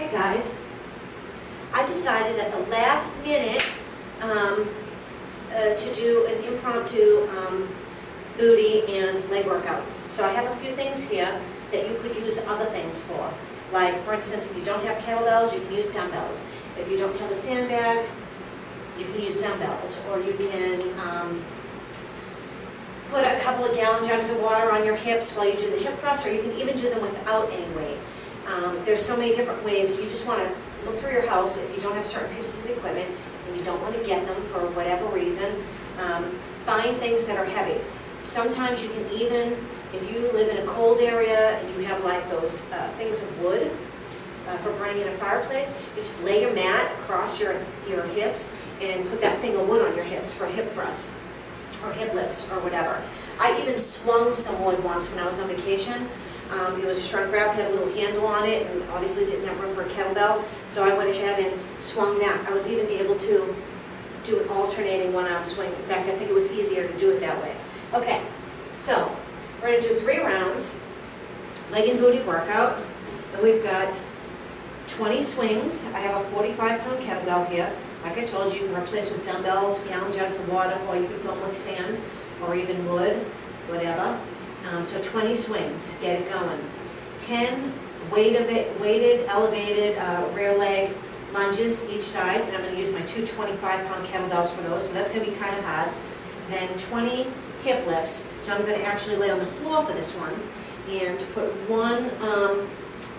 Okay guys, I decided at the last minute to do an impromptu booty and leg workout. So I have a few things here that you could use other things for. Like, for instance, if you don't have kettlebells, you can use dumbbells. If you don't have a sandbag, you can use dumbbells. Or you can put a couple of gallon jugs of water on your hips while you do the hip thrusts, or you can even do them without any weight. There's so many different ways. You just want to look through your house if you don't have certain pieces of equipment and you don't want to get them for whatever reason. Find things that are heavy. Sometimes you can even, if you live in a cold area and you have like those things of wood for burning in a fireplace, you just lay your mat across your hips and put that thing of wood on your hips for hip thrusts or hip lifts or whatever. I even swung some wood once when I was on vacation. It was shrunk wrap, had a little handle on it, and obviously didn't have room for a kettlebell, so I went ahead and swung that. I was even able to do an alternating one-arm swing. In fact, I think it was easier to do it that way. Okay, so we're going to do 3 rounds, leg and booty workout, and we've got 20 swings. I have a 45-pound kettlebell here. Like I told you, you can replace with dumbbells, gallon jugs of water, or you can fill them with sand, or even wood, whatever. So 20 swings, get it going. 10 weighted, elevated rear leg lunges each side, and I'm going to use my 2 25-pound kettlebells for those, so that's going to be kind of hard. Then 20 hip lifts, so I'm going to actually lay on the floor for this one, and put one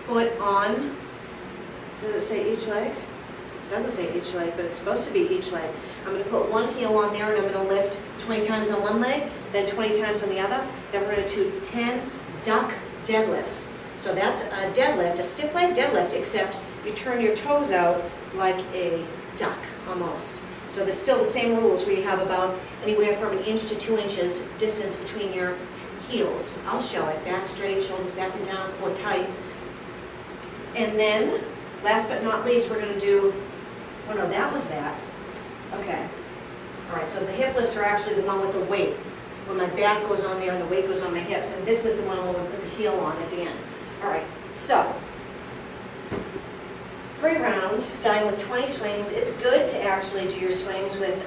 foot on, does it say each leg? It doesn't say each leg, but it's supposed to be each leg. I'm going to put one heel on there, and I'm going to lift 20 times on one leg, then 20 times on the other. Then we're going to do 10 duck deadlifts. So that's a deadlift, a stiff leg deadlift, except you turn your toes out like a duck almost. So there's still the same rules where you have about anywhere from 1 inch to 2 inches distance between your heels. I'll show it. Back straight, shoulders back and down, core tight. And then, last but not least, we're going to do, oh no, that was that. Okay. All right, so the hip lifts are actually the one with the weight, when my back goes on there and the weight goes on my hips, and this is the one where we put the heel on at the end. All right, so 3 rounds, starting with 20 swings. It's good to actually do your swings with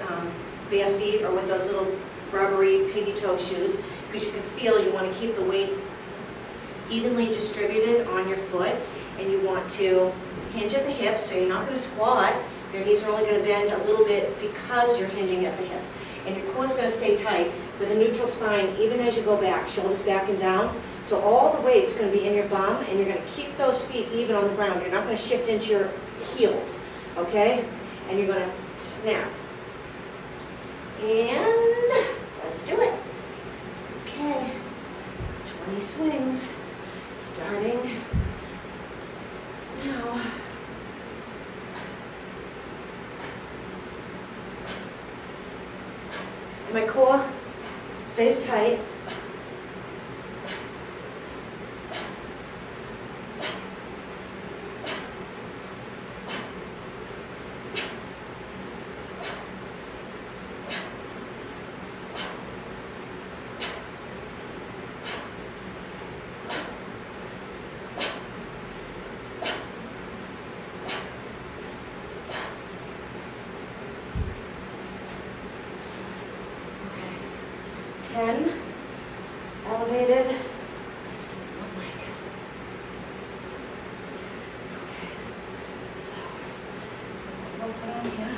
bare feet or with those little rubbery piggy toe shoes, because you can feel you want to keep the weight evenly distributed on your foot, and you want to hinge at the hips, so you're not going to squat. Your knees are only going to bend a little bit because you're hinging at the hips. And your core is going to stay tight with a neutral spine even as you go back, shoulders back and down. So all the weight's going to be in your bum, and you're going to keep those feet even on the ground. You're not going to shift into your heels, okay? And you're going to snap. And let's do it. Okay, 20 swings, starting now. My core stays tight. Okay. 10 elevated. One leg. Okay. So, one foot on here.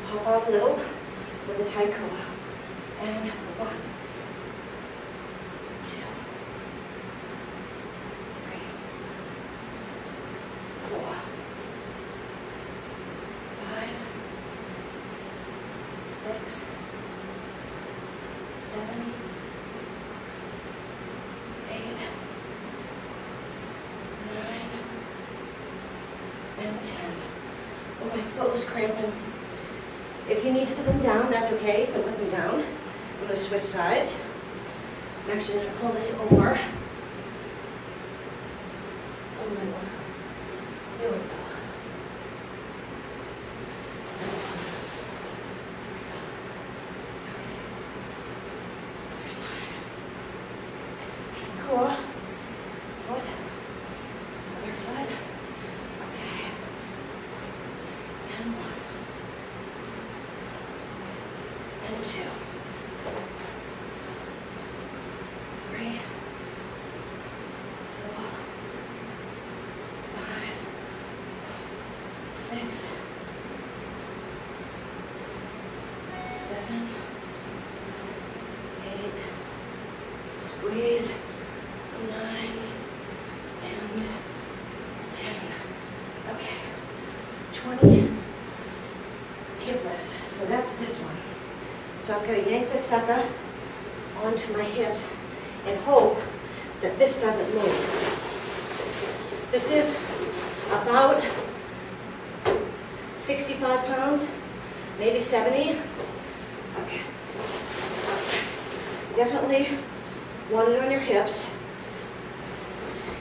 Hop up a little with a tight core. And 1, 2, 3, 4, 5, 6, 7, 8, 9, and 10. Oh, my foot was cramping. If you need to put them down, that's okay. You can put them down. I'm going to switch sides. I'm actually going to pull this over. There we go. Other side. Take core, foot, other foot. 6, 7, 8, squeeze, 9, and 10. Okay, 20 hip lifts. So that's this one. So I've got to yank this sucker onto my hips and hope that this doesn't move. This is about 65 pounds, maybe 70. Okay. Definitely want it on your hips.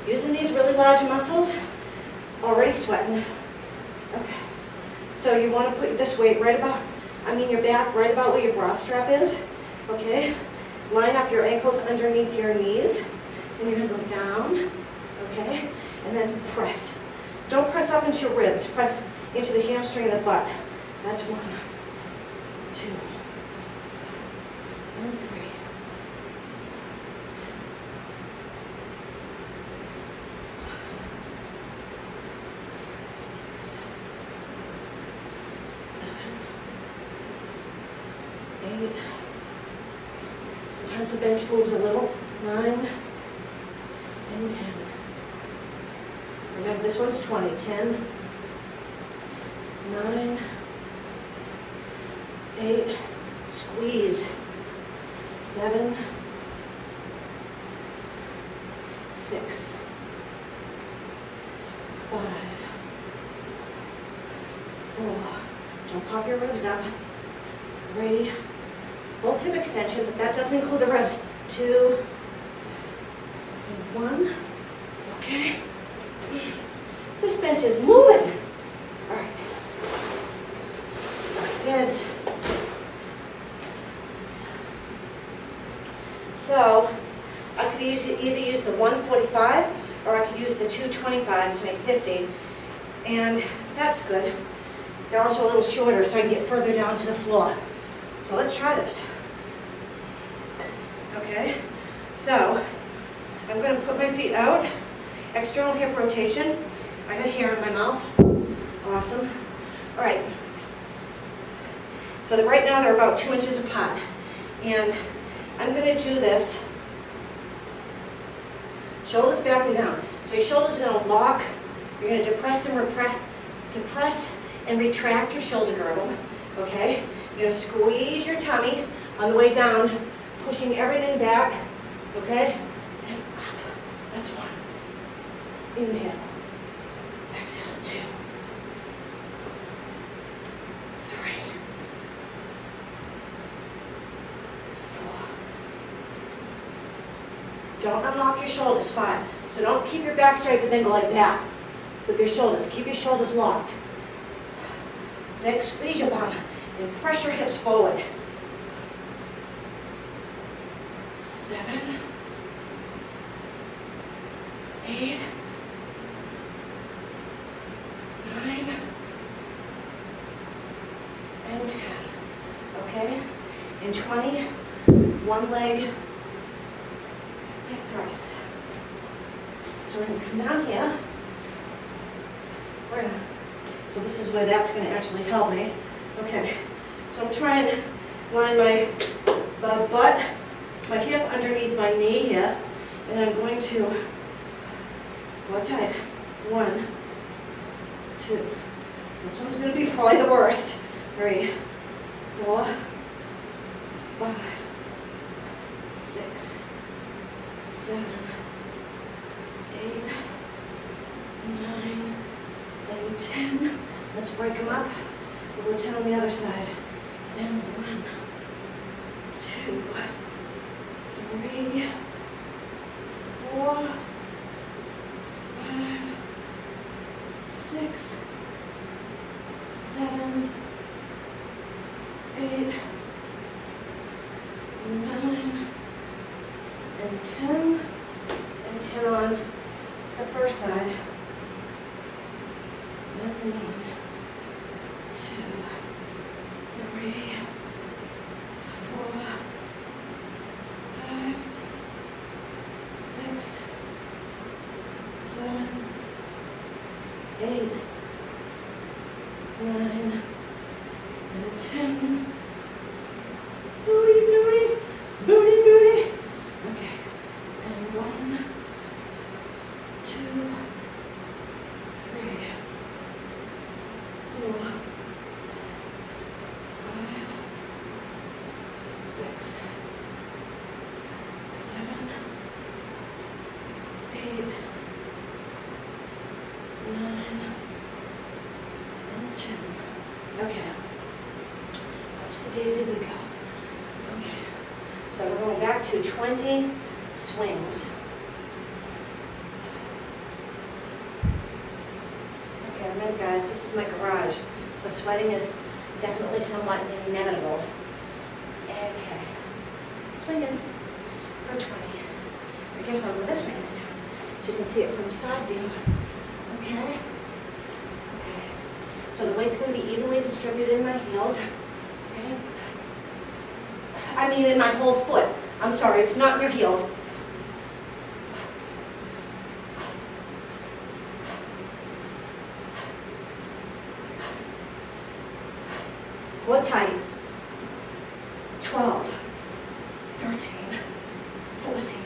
Using these really large muscles, already sweating. Okay. So you want to put this weight right about, your back right about where your bra strap is. Okay. Line up your ankles underneath your knees. And you're going to go down. Okay. And then press. Don't press up into your ribs. Press into the hamstring and the butt. That's 1, 2, and 3. 6, 7, 8. Sometimes the bench moves a little. 9 and 10. Remember, this one's 20. 10, 9, 8, squeeze, 7, 6, 5, 4, don't pop your ribs up, 3, full hip extension, but that doesn't include the ribs, 2, and 1, okay? This bench is moving. All right. Deads. So I could either use the 145 or I could use the 225s to make 50. And that's good. They're also a little shorter so I can get further down to the floor. So let's try this. Okay. So I'm going to put my feet out. External hip rotation. I got hair in my mouth. Awesome. All right. So right now they're about 2 inches apart. And I'm going to do this. Shoulders back and down. So your shoulders are going to lock. You're going to depress and retract your shoulder girdle. Okay? You're going to squeeze your tummy on the way down, pushing everything back. Okay? And up. That's 1. Inhale. Exhale. 2. 3. Don't unlock your shoulders. 5. So don't keep your back straight but then go like that with your shoulders. Keep your shoulders locked. 6. Squeeze your bum and press your hips forward. 7. 8. 9. And 10. Okay? And 20. One leg. Hip press. So we're going to come down here. So this is where that's going to actually help me. Okay. So I'm trying to line my butt, my hip underneath my knee here, and I'm going to go tight. 1, 2. This one's going to be probably the worst. 3, 4, 5, 6, 7, 8, 9, and 10. Let's break them up. We'll go 10 on the other side. And 1, 2, 3, 4, 5, 6, 7, 8, 9, and 10. And 10 on the first side. And 1, 2, 3, 4, 5, 6, 7, 8, 2, 3, 4, 5, 6, 7, 8, 9, and 10. Okay. Oopsie daisy we go. Okay. So we're going back to 20 swings. Okay, remember guys, this is my garage, so sweating is definitely somewhat inevitable. Okay. Swinging for 20. I guess I'll go this way this time, so you can see it from side view. Okay? Okay. So the weight's going to be evenly distributed in my heels. Okay? I mean in my whole foot. I'm sorry, it's not in your heels. Pull tight. 12, 13, 14,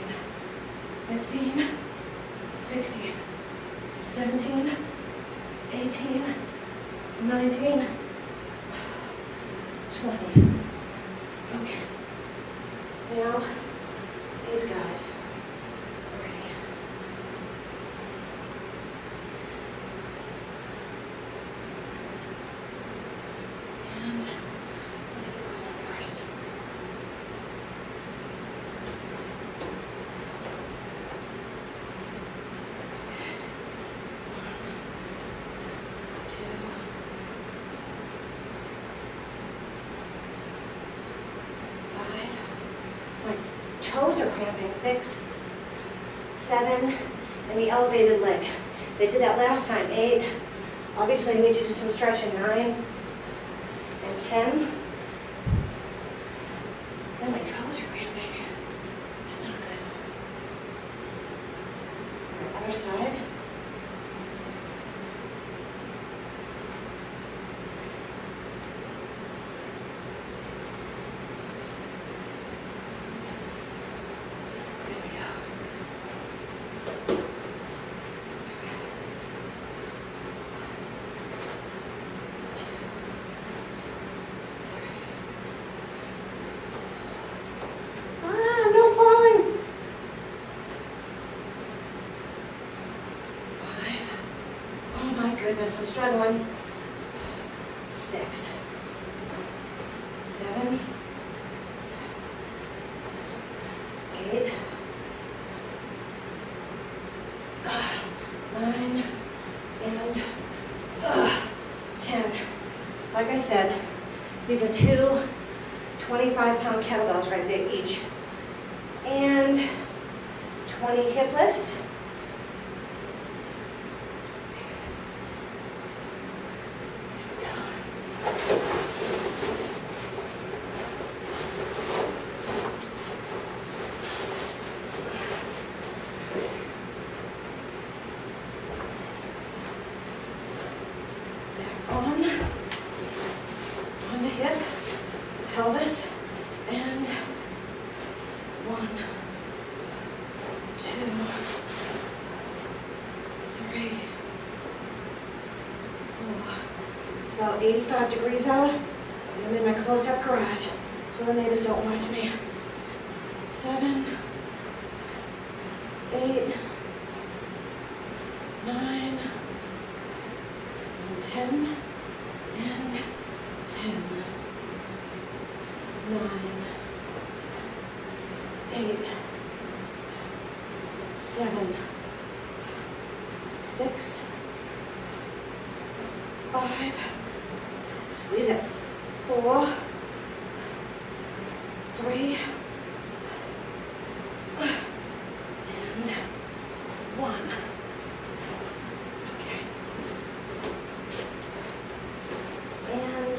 15, 16, 17, 18, 19, 20. Okay. Now, these guys are ready. And let's see what goes on first. 1, 2, 5. My toes are cramping. 6, 7, and the elevated leg. They did that last time. 8. Obviously, I need to do some stretching. 9 and 10. And my toes are cramping. That's not good. All right, other side. There we go. 2, 3. No falling. 5. Oh my goodness, I'm struggling. 6, 7, 8, 9, and 10. Like I said, these are two 25-pound kettlebells right there each. And 20 hip lifts. On the hip, pelvis, and 1, 2, 3, 4. It's about 85 degrees out, and I'm in my close-up garage, so the neighbors don't watch me. 7, 8, 9, and 10, and 10, 9, 8, 7, 6, 5, squeeze it, 4, 3, and 1. Okay. And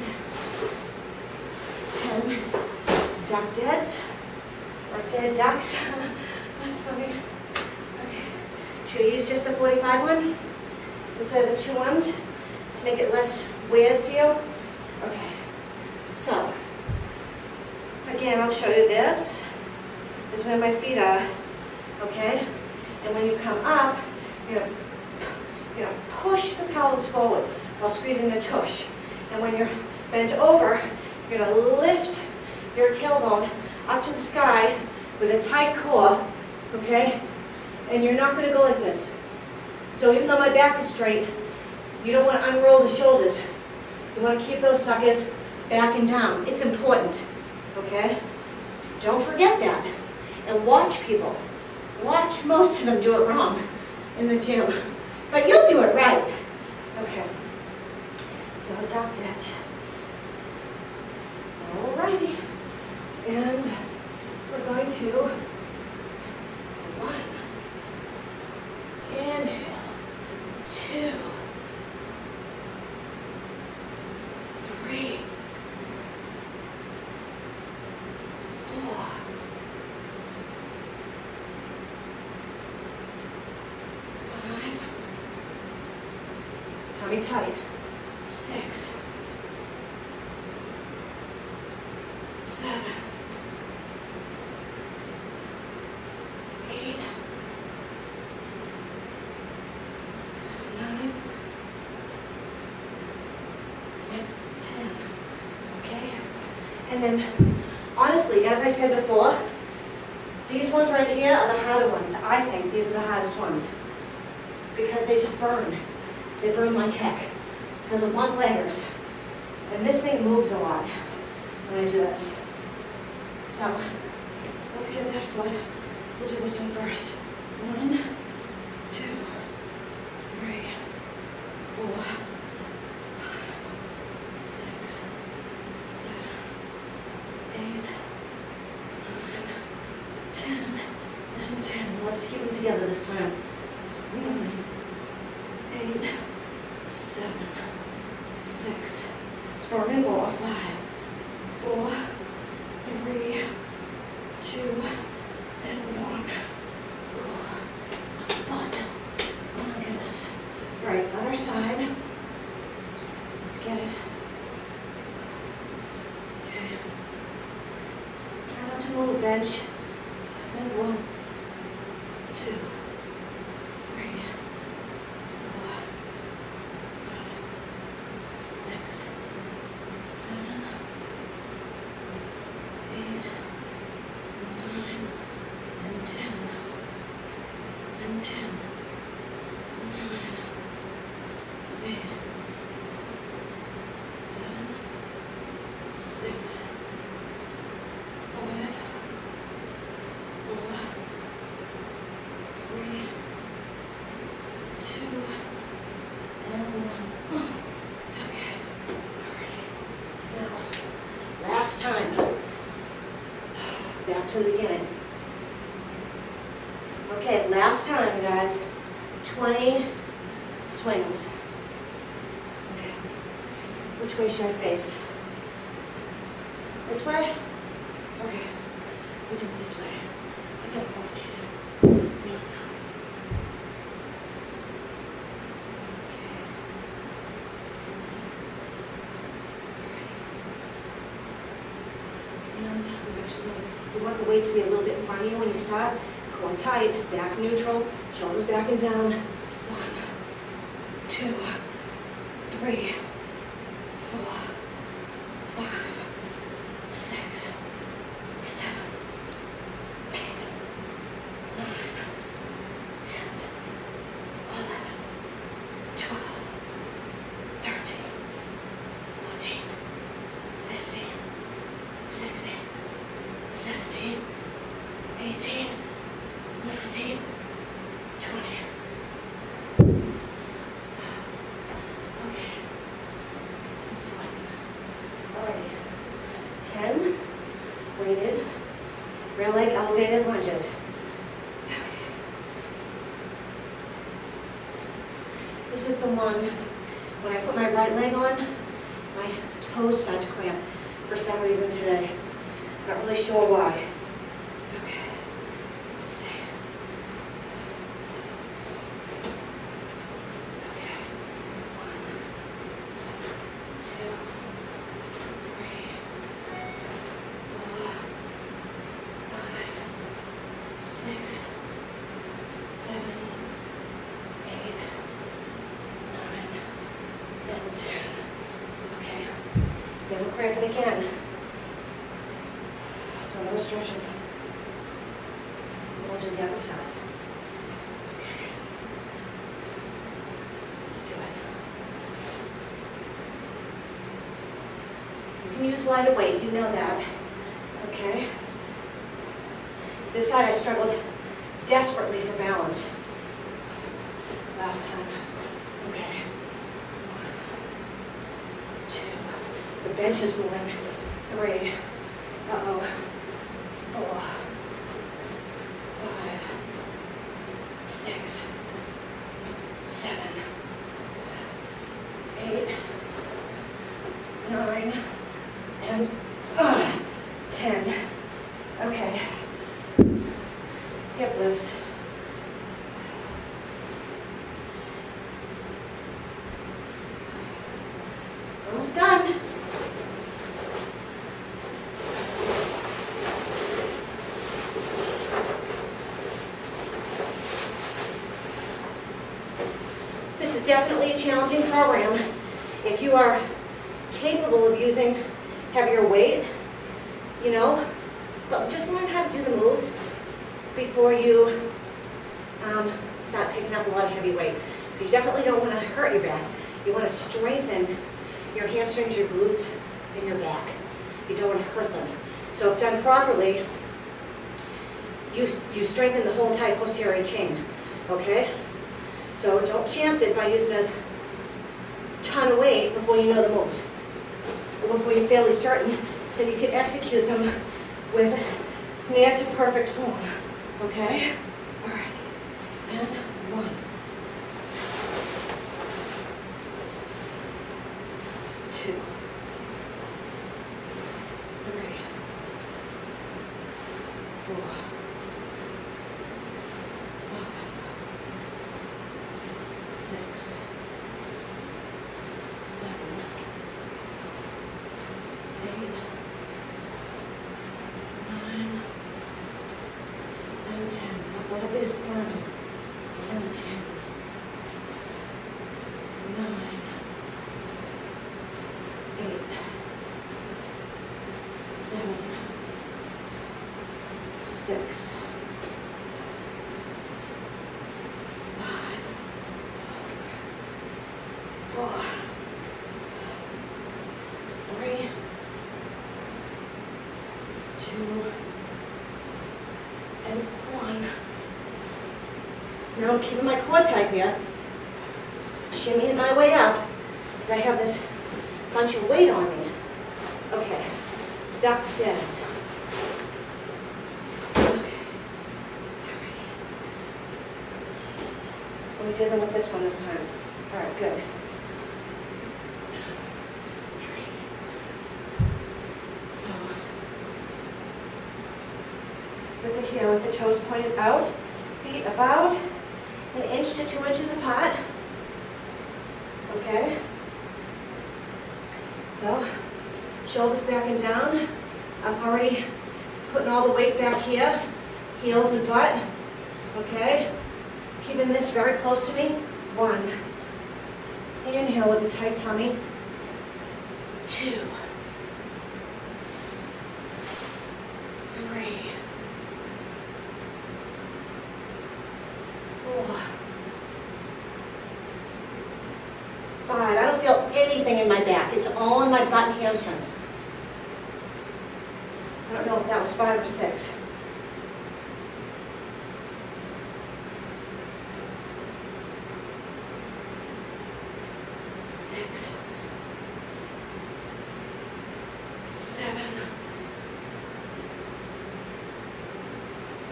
10 duck deads, or dead ducks. That's funny. Okay. Should we use just the 45 one instead of the 2 ones to make it less weird for you? Okay. So, again, I'll show you this. This is where my feet are. Okay? And when you come up, You're gonna push the pelvis forward while squeezing the tush. And when you're bent over, you're gonna lift your tailbone up to the sky with a tight core, okay? And you're not gonna go like this. So even though my back is straight, you don't wanna unroll the shoulders. You wanna keep those suckers back and down. It's important, okay? Don't forget that. And watch people. Watch most of them do it wrong in the gym. But you'll do it right. Okay. So adopt it. Alrighty. And we're going to 1. Inhale. 2. 3. 4. 5. Tummy tight. 6. 7. 8. 9. And 10. Okay? And then, honestly, as I said before, these ones right here are the harder ones. I think these are the hardest ones because they just burn. They burn like heck. So the one-leggers, and this thing moves a lot when I do this. So let's get that foot. We'll do this one first. 1, 2, 3, 4, 5, 6, 7, 8, 9, 10, and 10. Let's keep them together this time. 9, 8, 7, 6. It's burning more. 5, 4, 3, 2, and 1. But, oh my goodness. Right, other side. Let's get it. Okay. Try not to move the bench. And 1, 2, 3, 4, 5, 6, 7, 8, 9, and 10. And 10. 9, 8, 7, 6, 5, 4, 3, 2, and 1. Okay. Alrighty. Now, last time. Back to the beginning. Okay, last time, you guys. 20 swings. Okay. Which way should I face? This way? Okay. We'll do it this way. I got both these. There we go. And you want the weight to be a little bit in front of you when you start. Core tight, back neutral, shoulders back and down. 1, 2, 3, 4, 5, 6, 7, 8, 9, 10, 11, 12, 13, 14, 15, 16, 17, 18, 19, 20. Okay. I'm sweating. Alrighty. 10 weighted rear leg elevated lunges. This is the one when I put my right leg on, my toes start to cramp for some reason today. Not really sure why. Okay. Let's see. Okay. 1, 2, 3, 4, 5, 6, 7, cramping again. So no stretching. We'll do the other side. Okay. Let's do it. You can use lighter weight, you know that. Okay. This side I struggled desperately for balance last time. Okay. 1, 2. The bench is moving. 3. Uh-oh. 4. 5. 6. 7. 8. 9. And 10. Okay. Hip lifts. Almost done. This is definitely a challenging program. If you are capable of using heavier weight, you know, but just learn how to do the moves before you start picking up a lot of heavy weight. Because you definitely don't want to hurt your back. You want to strengthen your hamstrings, your glutes, and your back. You don't want to hurt them. So if done properly, you strengthen the whole entire posterior chain, okay? So don't chance it by using a ton of weight before you know the moves. Or before you're fairly certain that you can execute them with near to perfect form, okay? All right, and 1. 2. 3. 4. 5. 6. 7. 8. 9. And 10. The blood is burning. And 10. 9. 8. 7. 6. 5. 4. 3. 2. And 1. Now I'm keeping my core tight here. Shimmying my way up because I have this bunch of weight on me. Okay. Duck deads. Okay. We're dealing with this one this time. All right, good. So, with the toes pointed out, feet about 1 inch to 2 inches apart. Okay. So, shoulders back and down. I'm already putting all the weight back here, heels and butt. Okay. Keeping this very close to me. 1. Inhale with a tight tummy. 2. 3. 4. 5. I don't feel anything in my back. It's all in my butt and hamstrings. I don't know if that was 5 or 6. 6. 7.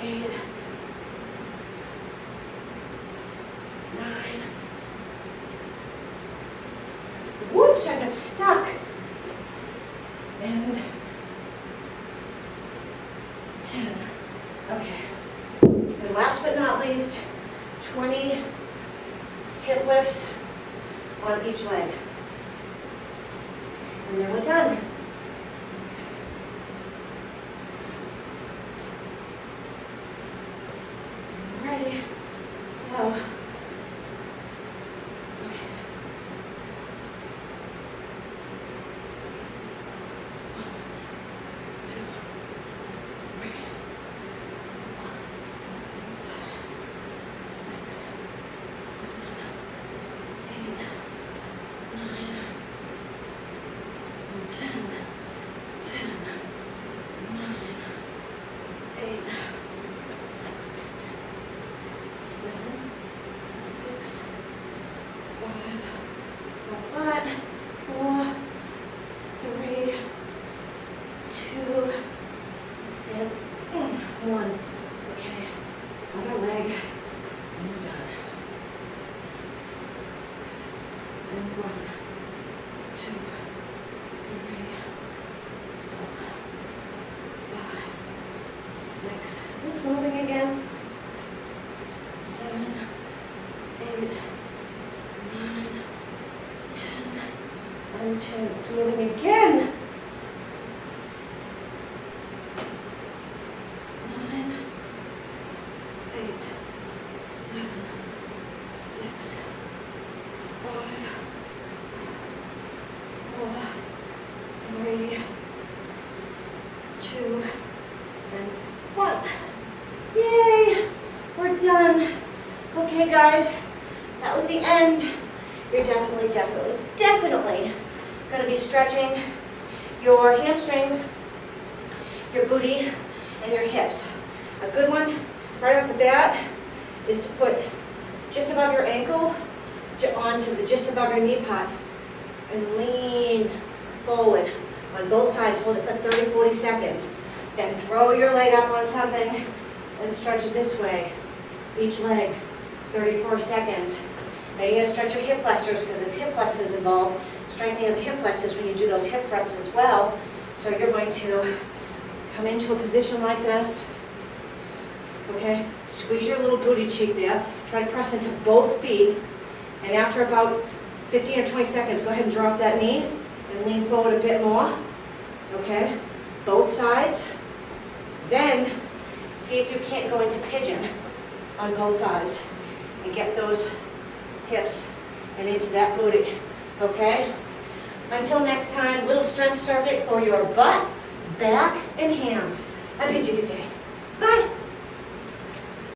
8. 9. Whoops, I got stuck. And 10. Okay. And last but not least, 20 hip lifts on each leg. And then we're done. Ready. So, And 1, 2, 3, 4, 5, 6. Is this moving again? 7, 8, 9, 10, and 10. It's moving again. 9, 8, 7, 6, 5, 4, 3, 2, and 1. Yay! We're done. Okay, guys, that was the end. You're definitely going to be stretching your hamstrings, your booty, and your hips. A good one right off the bat is to put just above your ankle onto the just above your knee pot and lean forward on both sides. Hold it for 30, 40 seconds. Then throw your leg up on something and stretch it this way. Each leg, 34 seconds. Then you're going to stretch your hip flexors because there's hip flexors involved. Strengthening of the hip flexors when you do those hip thrusts as well. So you're going to come into a position like this. Okay? Squeeze your little booty cheek there. Try to press into both feet. And after about 15 or 20 seconds, go ahead and drop that knee and lean forward a bit more. Okay? Both sides. Then, see if you can't go into pigeon on both sides and get those hips and into that booty. Okay? Until next time, little strength circuit for your butt, back, and hams. I bid you good day. Bye.